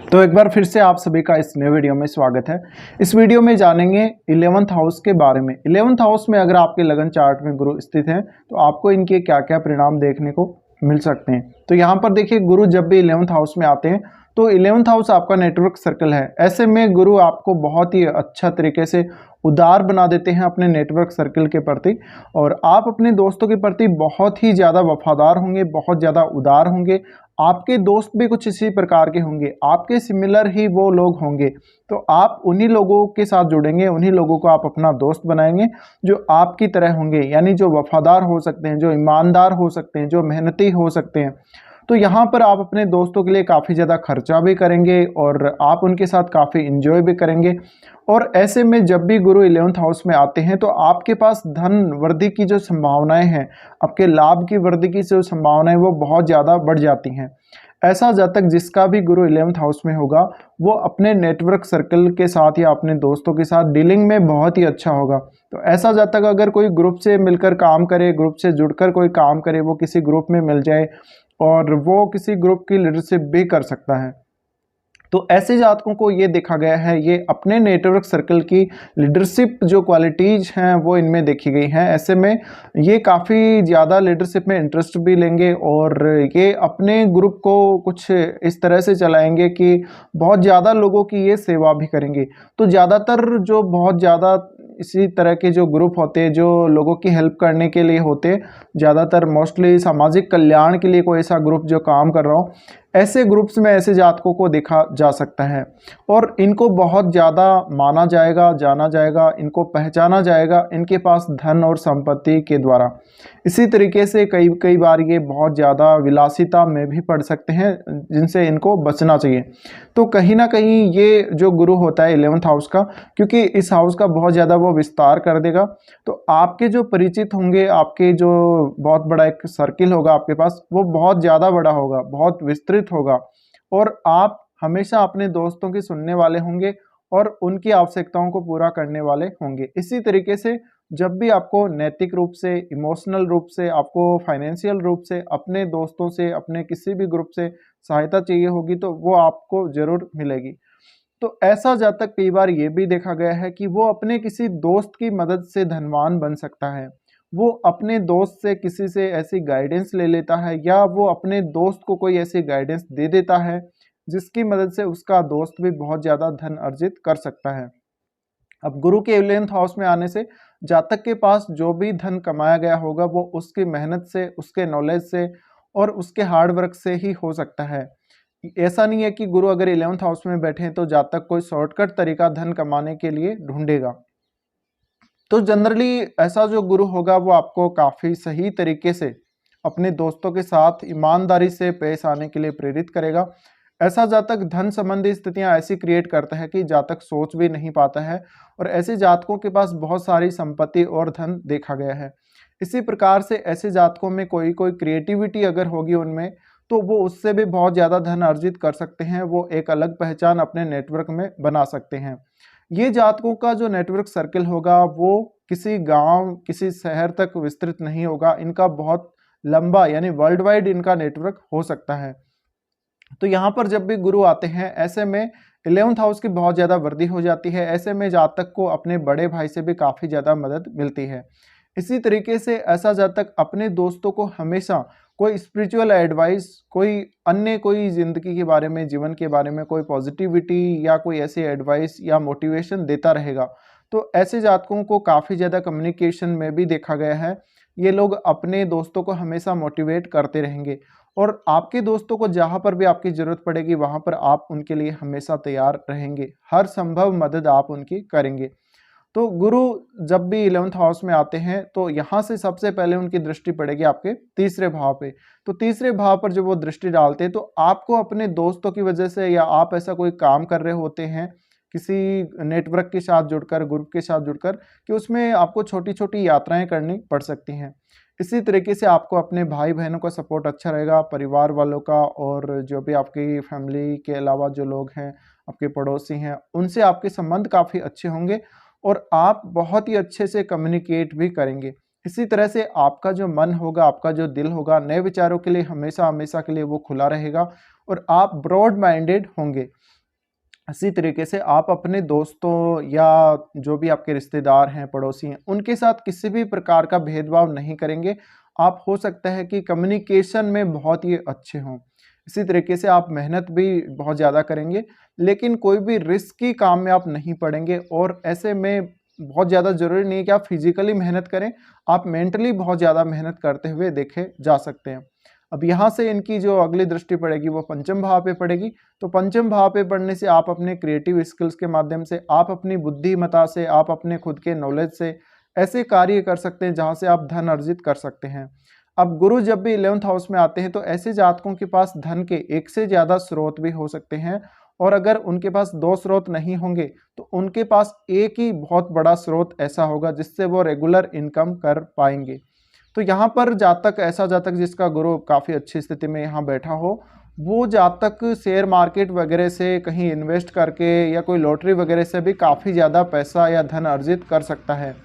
तो एक बार फिर से आप सभी का इस नए वीडियो में स्वागत है। इस वीडियो में जानेंगे 11th हाउस के बारे में। 11th हाउस में अगर आपके लगन चार्ट में गुरु स्थित हैं तो आपको इनके क्या क्या परिणाम देखने को मिल सकते हैं। तो यहाँ पर देखिए, गुरु जब भी 11th हाउस में आते हैं तो 11th हाउस आपका नेटवर्क सर्कल है। ऐसे में गुरु आपको बहुत ही अच्छा तरीके से उदार बना देते हैं अपने नेटवर्क सर्कल के प्रति, और आप अपने दोस्तों के प्रति बहुत ही ज़्यादा वफादार होंगे, बहुत ज़्यादा उदार होंगे। आपके दोस्त भी कुछ इसी प्रकार के होंगे, आपके सिमिलर ही वो लोग होंगे, तो आप उन्हीं लोगों के साथ जुड़ेंगे, उन्हीं लोगों को आप अपना दोस्त बनाएंगे जो आपकी तरह होंगे, यानी जो वफादार हो सकते हैं, जो ईमानदार हो सकते हैं, जो मेहनती हो सकते हैं। तो यहाँ पर आप अपने दोस्तों के लिए काफ़ी ज़्यादा खर्चा भी करेंगे और आप उनके साथ काफ़ी इंजॉय भी करेंगे। और ऐसे में जब भी गुरु 11th हाउस में आते हैं तो आपके पास धन वृद्धि की जो संभावनाएं हैं, आपके लाभ की वृद्धि की जो संभावनाएं, वो बहुत ज़्यादा बढ़ जाती हैं। ऐसा जातक जिसका भी गुरु 11th हाउस में होगा वो अपने नेटवर्क सर्कल के साथ या अपने दोस्तों के साथ डीलिंग में बहुत ही अच्छा होगा। तो ऐसा जातक अगर कोई ग्रुप से मिलकर काम करे, ग्रुप से जुड़कर कोई काम करे, वो किसी ग्रुप में मिल जाए और वो किसी ग्रुप की लीडरशिप भी कर सकता है। तो ऐसे जातकों को ये देखा गया है, ये अपने नेटवर्क सर्कल की लीडरशिप जो क्वालिटीज़ हैं वो इनमें देखी गई हैं। ऐसे में ये काफ़ी ज़्यादा लीडरशिप में इंटरेस्ट भी लेंगे और ये अपने ग्रुप को कुछ इस तरह से चलाएंगे कि बहुत ज़्यादा लोगों की ये सेवा भी करेंगे। तो ज़्यादातर जो बहुत ज़्यादा इसी तरह के जो ग्रुप होते हैं, जो लोगों की हेल्प करने के लिए होते हैं, ज़्यादातर मोस्टली सामाजिक कल्याण के लिए कोई ऐसा ग्रुप जो काम कर रहा हो, ऐसे ग्रुप्स में ऐसे जातकों को देखा जा सकता है और इनको बहुत ज़्यादा माना जाएगा, जाना जाएगा, इनको पहचाना जाएगा इनके पास धन और संपत्ति के द्वारा। इसी तरीके से कई कई बार ये बहुत ज़्यादा विलासिता में भी पड़ सकते हैं, जिनसे इनको बचना चाहिए। तो कहीं ना कहीं ये जो गुरु होता है 11th हाउस का, क्योंकि इस हाउस का बहुत ज़्यादा वो विस्तार कर देगा, तो आपके जो परिचित होंगे, आपके जो बहुत बड़ा एक सर्किल होगा आपके पास, वो बहुत ज़्यादा बड़ा होगा, बहुत विस्तृत होगा और आप हमेशा अपने दोस्तों की सुनने वाले होंगे और उनकी आवश्यकताओं को पूरा करने वाले होंगे। इसी तरीके से जब भी आपको नैतिक रूप से, इमोशनल रूप से, आपको फाइनेंशियल रूप से अपने दोस्तों से, अपने किसी भी ग्रुप से सहायता चाहिए होगी तो वो आपको ज़रूर मिलेगी। तो ऐसा जातक कई बार ये भी देखा गया है कि वो अपने किसी दोस्त की मदद से धनवान बन सकता है। वो अपने दोस्त से किसी से ऐसी गाइडेंस ले लेता है या वो अपने दोस्त को कोई ऐसी गाइडेंस दे देता है जिसकी मदद से उसका दोस्त भी बहुत ज़्यादा धन अर्जित कर सकता है। अब गुरु के 11th हाउस में आने से जातक के पास जो भी धन कमाया गया होगा वो उसकी मेहनत से, उसके नॉलेज से और उसके हार्ड वर्क से ही हो सकता है। ऐसा नहीं है कि गुरु अगर 11th हाउस में बैठे हैं तो जातक कोई शॉर्टकट तरीका धन कमाने के लिए ढूंढेगा। तो जनरली ऐसा जो गुरु होगा वो आपको काफ़ी सही तरीके से अपने दोस्तों के साथ ईमानदारी से पेश आने के लिए प्रेरित करेगा। ऐसा जातक धन संबंधी स्थितियां ऐसी क्रिएट करता है कि जातक सोच भी नहीं पाता है और ऐसे जातकों के पास बहुत सारी संपत्ति और धन देखा गया है। इसी प्रकार से ऐसे जातकों में कोई कोई क्रिएटिविटी अगर होगी उनमें, तो वो उससे भी बहुत ज़्यादा धन अर्जित कर सकते हैं, वो एक अलग पहचान अपने नेटवर्क में बना सकते हैं। ये जातकों का जो नेटवर्क सर्कल होगा वो किसी गांव, किसी शहर तक विस्तृत नहीं होगा, इनका बहुत लंबा यानी वर्ल्ड वाइड इनका नेटवर्क हो सकता है। तो यहाँ पर जब भी गुरु आते हैं ऐसे में 11th हाउस की बहुत ज़्यादा वृद्धि हो जाती है। ऐसे में जातक को अपने बड़े भाई से भी काफ़ी ज़्यादा मदद मिलती है। इसी तरीके से ऐसा जातक अपने दोस्तों को हमेशा कोई स्पिरिचुअल एडवाइस, कोई अन्य कोई ज़िंदगी के बारे में, जीवन के बारे में कोई पॉजिटिविटी या कोई ऐसी एडवाइस या मोटिवेशन देता रहेगा। तो ऐसे जातकों को काफ़ी ज़्यादा कम्युनिकेशन में भी देखा गया है, ये लोग अपने दोस्तों को हमेशा मोटिवेट करते रहेंगे और आपके दोस्तों को जहाँ पर भी आपकी ज़रूरत पड़ेगी वहाँ पर आप उनके लिए हमेशा तैयार रहेंगे, हर संभव मदद आप उनकी करेंगे। तो गुरु जब भी 11th हाउस में आते हैं तो यहाँ से सबसे पहले उनकी दृष्टि पड़ेगी आपके तीसरे भाव पे। तो तीसरे भाव पर जब वो दृष्टि डालते हैं तो आपको अपने दोस्तों की वजह से, या आप ऐसा कोई काम कर रहे होते हैं किसी नेटवर्क के साथ जुड़कर, ग्रुप के साथ जुड़कर, कि उसमें आपको छोटी छोटी यात्राएं करनी पड़ सकती हैं। इसी तरीके से आपको अपने भाई बहनों का सपोर्ट अच्छा रहेगा, परिवार वालों का, और जो भी आपकी फैमिली के अलावा जो लोग हैं, आपके पड़ोसी हैं, उनसे आपके संबंध काफ़ी अच्छे होंगे और आप बहुत ही अच्छे से कम्युनिकेट भी करेंगे। इसी तरह से आपका जो मन होगा, आपका जो दिल होगा, नए विचारों के लिए हमेशा हमेशा के लिए वो खुला रहेगा और आप ब्रॉड माइंडेड होंगे। इसी तरीके से आप अपने दोस्तों या जो भी आपके रिश्तेदार हैं, पड़ोसी हैं, उनके साथ किसी भी प्रकार का भेदभाव नहीं करेंगे। आप हो सकता है कि कम्युनिकेशन में बहुत ही अच्छे हों। इसी तरीके से आप मेहनत भी बहुत ज़्यादा करेंगे, लेकिन कोई भी रिस्की काम में आप नहीं पड़ेंगे और ऐसे में बहुत ज़्यादा ज़रूरी नहीं है कि आप फिज़िकली मेहनत करें, आप मेंटली बहुत ज़्यादा मेहनत करते हुए देखे जा सकते हैं। अब यहाँ से इनकी जो अगली दृष्टि पड़ेगी वो पंचम भाव पे पड़ेगी। तो पंचम भाव पे पढ़ने से आप अपने क्रिएटिव स्किल्स के माध्यम से, आप अपनी बुद्धिमत्ता से, आप अपने खुद के नॉलेज से ऐसे कार्य कर सकते हैं जहाँ से आप धन अर्जित कर सकते हैं। अब गुरु जब भी 11th हाउस में आते हैं तो ऐसे जातकों के पास धन के एक से ज़्यादा स्रोत भी हो सकते हैं, और अगर उनके पास 2 स्रोत नहीं होंगे तो उनके पास एक ही बहुत बड़ा स्रोत ऐसा होगा जिससे वो रेगुलर इनकम कर पाएंगे। तो यहाँ पर जातक, ऐसा जातक जिसका गुरु काफ़ी अच्छी स्थिति में यहाँ बैठा हो, वो जातक शेयर मार्केट वगैरह से कहीं इन्वेस्ट करके या कोई लॉटरी वगैरह से भी काफ़ी ज़्यादा पैसा या धन अर्जित कर सकता है।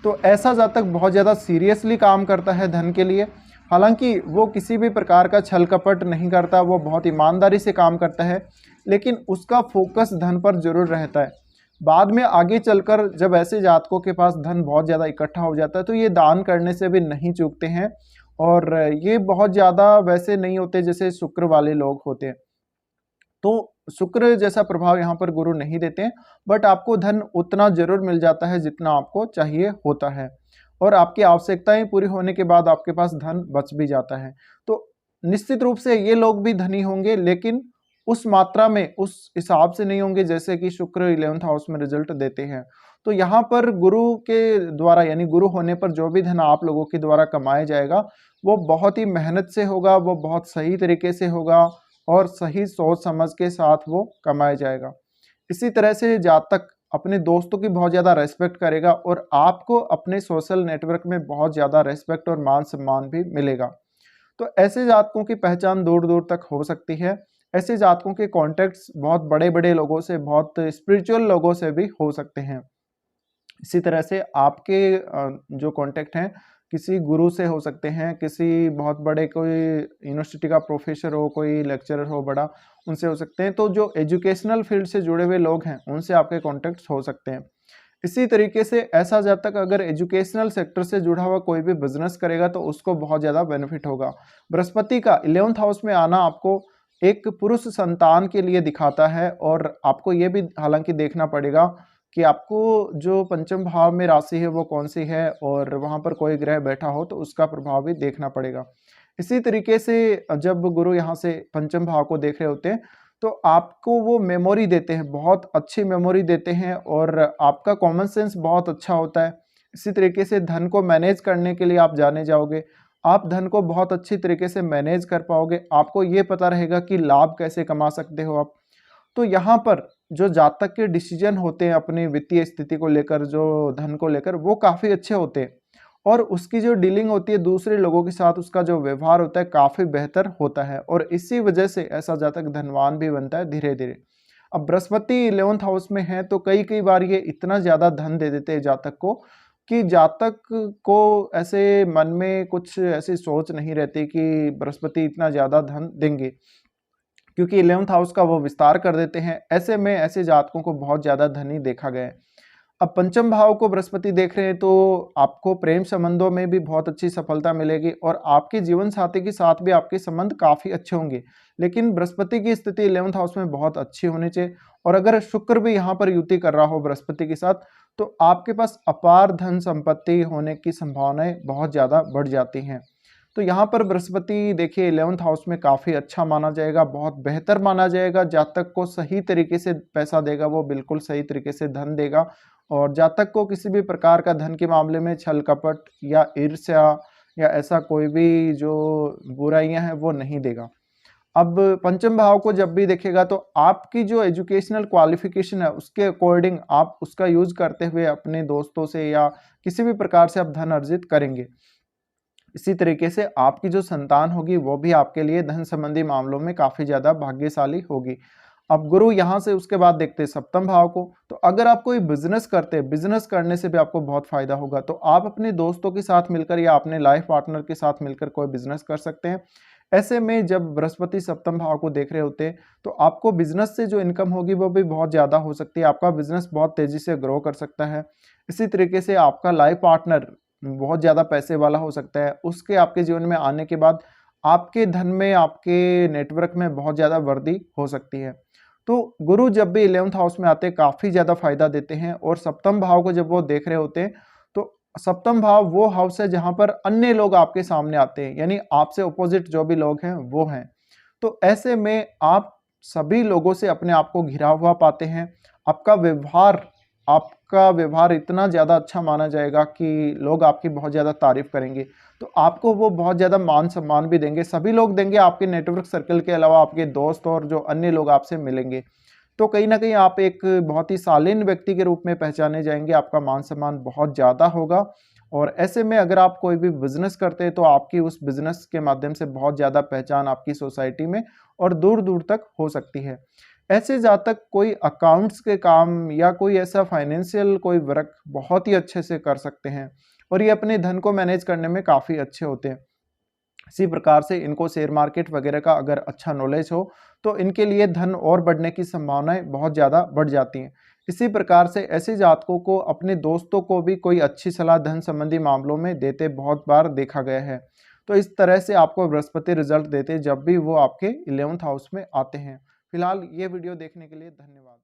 तो ऐसा जातक बहुत ज़्यादा सीरियसली काम करता है धन के लिए। हालांकि वो किसी भी प्रकार का छल कपट नहीं करता, वो बहुत ईमानदारी से काम करता है, लेकिन उसका फोकस धन पर जरूर रहता है। बाद में आगे चलकर जब ऐसे जातकों के पास धन बहुत ज़्यादा इकट्ठा हो जाता है तो ये दान करने से भी नहीं चूकते हैं, और ये बहुत ज़्यादा वैसे नहीं होते जैसे शुक्र वाले लोग होते हैं। तो शुक्र जैसा प्रभाव यहाँ पर गुरु नहीं देते हैं, बट आपको धन उतना जरूर मिल जाता है जितना आपको चाहिए होता है, और आपकी आवश्यकताएं पूरी होने के बाद आपके पास धन बच भी जाता है। तो निश्चित रूप से ये लोग भी धनी होंगे, लेकिन उस मात्रा में, उस हिसाब से नहीं होंगे जैसे कि शुक्र 11th हाउस में रिजल्ट देते हैं। तो यहाँ पर गुरु के द्वारा, यानी गुरु होने पर जो भी धन आप लोगों के द्वारा कमाया जाएगा वो बहुत ही मेहनत से होगा, वो बहुत सही तरीके से होगा और सही सोच समझ के साथ वो कमाया जाएगा। इसी तरह से जातक अपने दोस्तों की बहुत ज़्यादा रेस्पेक्ट करेगा और आपको अपने सोशल नेटवर्क में बहुत ज़्यादा रेस्पेक्ट और मान सम्मान भी मिलेगा। तो ऐसे जातकों की पहचान दूर दूर तक हो सकती है। ऐसे जातकों के कॉन्टैक्ट्स बहुत बड़े बड़े लोगों से, बहुत स्पिरिचुअल लोगों से भी हो सकते हैं। इसी तरह से आपके जो कॉन्टैक्ट हैं किसी गुरु से हो सकते हैं, किसी बहुत बड़े कोई यूनिवर्सिटी का प्रोफेसर हो, कोई लेक्चरर हो बड़ा, उनसे हो सकते हैं। तो जो एजुकेशनल फील्ड से जुड़े हुए लोग हैं उनसे आपके कॉन्टैक्ट्स हो सकते हैं। इसी तरीके से ऐसा जातक अगर एजुकेशनल सेक्टर से जुड़ा हुआ कोई भी बिजनेस करेगा तो उसको बहुत ज़्यादा बेनिफिट होगा। बृहस्पति का 11th हाउस में आना आपको एक पुरुष संतान के लिए दिखाता है, और आपको ये भी हालांकि देखना पड़ेगा कि आपको जो पंचम भाव में राशि है वो कौन सी है, और वहाँ पर कोई ग्रह बैठा हो तो उसका प्रभाव भी देखना पड़ेगा। इसी तरीके से जब गुरु यहाँ से पंचम भाव को देख रहे होते हैं तो आपको वो मेमोरी देते हैं, बहुत अच्छी मेमोरी देते हैं, और आपका कॉमन सेंस बहुत अच्छा होता है। इसी तरीके से धन को मैनेज करने के लिए आप जाने जाओगे, आप धन को बहुत अच्छी तरीके से मैनेज कर पाओगे, आपको ये पता रहेगा कि लाभ कैसे कमा सकते हो आप। तो यहाँ पर जो जातक के डिसीजन होते हैं अपनी वित्तीय स्थिति को लेकर, जो धन को लेकर, वो काफ़ी अच्छे होते हैं, और उसकी जो डीलिंग होती है दूसरे लोगों के साथ, उसका जो व्यवहार होता है काफ़ी बेहतर होता है, और इसी वजह से ऐसा जातक धनवान भी बनता है धीरे धीरे। अब बृहस्पति 11th हाउस में है तो कई कई बार ये इतना ज़्यादा धन दे देते हैं जातक को कि जातक को ऐसे मन में कुछ ऐसी सोच नहीं रहती कि बृहस्पति इतना ज़्यादा धन देंगे, क्योंकि 11th हाउस का वो विस्तार कर देते हैं। ऐसे में ऐसे जातकों को बहुत ज़्यादा धनी देखा गया है। अब पंचम भाव को बृहस्पति देख रहे हैं तो आपको प्रेम संबंधों में भी बहुत अच्छी सफलता मिलेगी, और आपके जीवन साथी के साथ भी आपके संबंध काफ़ी अच्छे होंगे। लेकिन बृहस्पति की स्थिति 11th हाउस में बहुत अच्छी होनी चाहिए, और अगर शुक्र भी यहाँ पर युति कर रहा हो बृहस्पति के साथ तो आपके पास अपार धन संपत्ति होने की संभावनाएं बहुत ज़्यादा बढ़ जाती हैं। तो यहाँ पर बृहस्पति देखिए 11th हाउस में काफ़ी अच्छा माना जाएगा, बहुत बेहतर माना जाएगा। जातक को सही तरीके से पैसा देगा, वो बिल्कुल सही तरीके से धन देगा, और जातक को किसी भी प्रकार का धन के मामले में छल कपट या ईर्ष्या या ऐसा कोई भी जो बुराइयां हैं वो नहीं देगा। अब पंचम भाव को जब भी देखेगा तो आपकी जो एजुकेशनल क्वालिफिकेशन है उसके अकॉर्डिंग आप उसका यूज करते हुए अपने दोस्तों से या किसी भी प्रकार से आप धन अर्जित करेंगे। इसी तरीके से आपकी जो संतान होगी वो भी आपके लिए धन संबंधी मामलों में काफ़ी ज़्यादा भाग्यशाली होगी। अब गुरु यहाँ से उसके बाद देखते हैं सप्तम भाव को। तो अगर आप कोई बिजनेस करते हैं, बिजनेस करने से भी आपको बहुत फायदा होगा, तो आप अपने दोस्तों के साथ मिलकर या अपने लाइफ पार्टनर के साथ मिलकर कोई बिजनेस कर सकते हैं। ऐसे में जब बृहस्पति सप्तम भाव को देख रहे होते हैं तो आपको बिजनेस से जो इनकम होगी वो भी बहुत ज़्यादा हो सकती है, आपका बिजनेस बहुत तेज़ी से ग्रो कर सकता है। इसी तरीके से आपका लाइफ पार्टनर बहुत ज़्यादा पैसे वाला हो सकता है, उसके आपके जीवन में आने के बाद आपके धन में, आपके नेटवर्क में बहुत ज़्यादा वृद्धि हो सकती है। तो गुरु जब भी 11th हाउस में आते हैं काफ़ी ज़्यादा फायदा देते हैं, और सप्तम भाव को जब वो देख रहे होते हैं तो सप्तम भाव वो हाउस है जहां पर अन्य लोग आपके सामने आते हैं, यानी आपसे अपोजिट जो भी लोग हैं वो हैं। तो ऐसे में आप सभी लोगों से अपने आप को घिरा हुआ पाते हैं। आपका व्यवहार इतना ज़्यादा अच्छा माना जाएगा कि लोग आपकी बहुत ज़्यादा तारीफ करेंगे, तो आपको वो बहुत ज़्यादा मान सम्मान भी देंगे, सभी लोग देंगे, आपके नेटवर्क सर्कल के अलावा आपके दोस्त और जो अन्य लोग आपसे मिलेंगे। तो कहीं न कहीं आप एक बहुत ही शालीन व्यक्ति के रूप में पहचाने जाएँगे, आपका मान-सम्मान बहुत ज़्यादा होगा, और ऐसे में अगर आप कोई भी बिज़नेस करते हैं तो आपकी उस बिज़नेस के माध्यम से बहुत ज़्यादा पहचान आपकी सोसाइटी में और दूर-दूर तक हो सकती है। ऐसे जातक कोई अकाउंट्स के काम या कोई ऐसा फाइनेंशियल कोई वर्क बहुत ही अच्छे से कर सकते हैं, और ये अपने धन को मैनेज करने में काफ़ी अच्छे होते हैं। इसी प्रकार से इनको शेयर मार्केट वगैरह का अगर अच्छा नॉलेज हो तो इनके लिए धन और बढ़ने की संभावनाएं बहुत ज़्यादा बढ़ जाती हैं। इसी प्रकार से ऐसे जातकों को अपने दोस्तों को भी कोई अच्छी सलाह धन संबंधी मामलों में देते बहुत बार देखा गया है। तो इस तरह से आपको बृहस्पति रिजल्ट देते जब भी वो आपके 11th हाउस में आते हैं। फिलहाल ये वीडियो देखने के लिए धन्यवाद।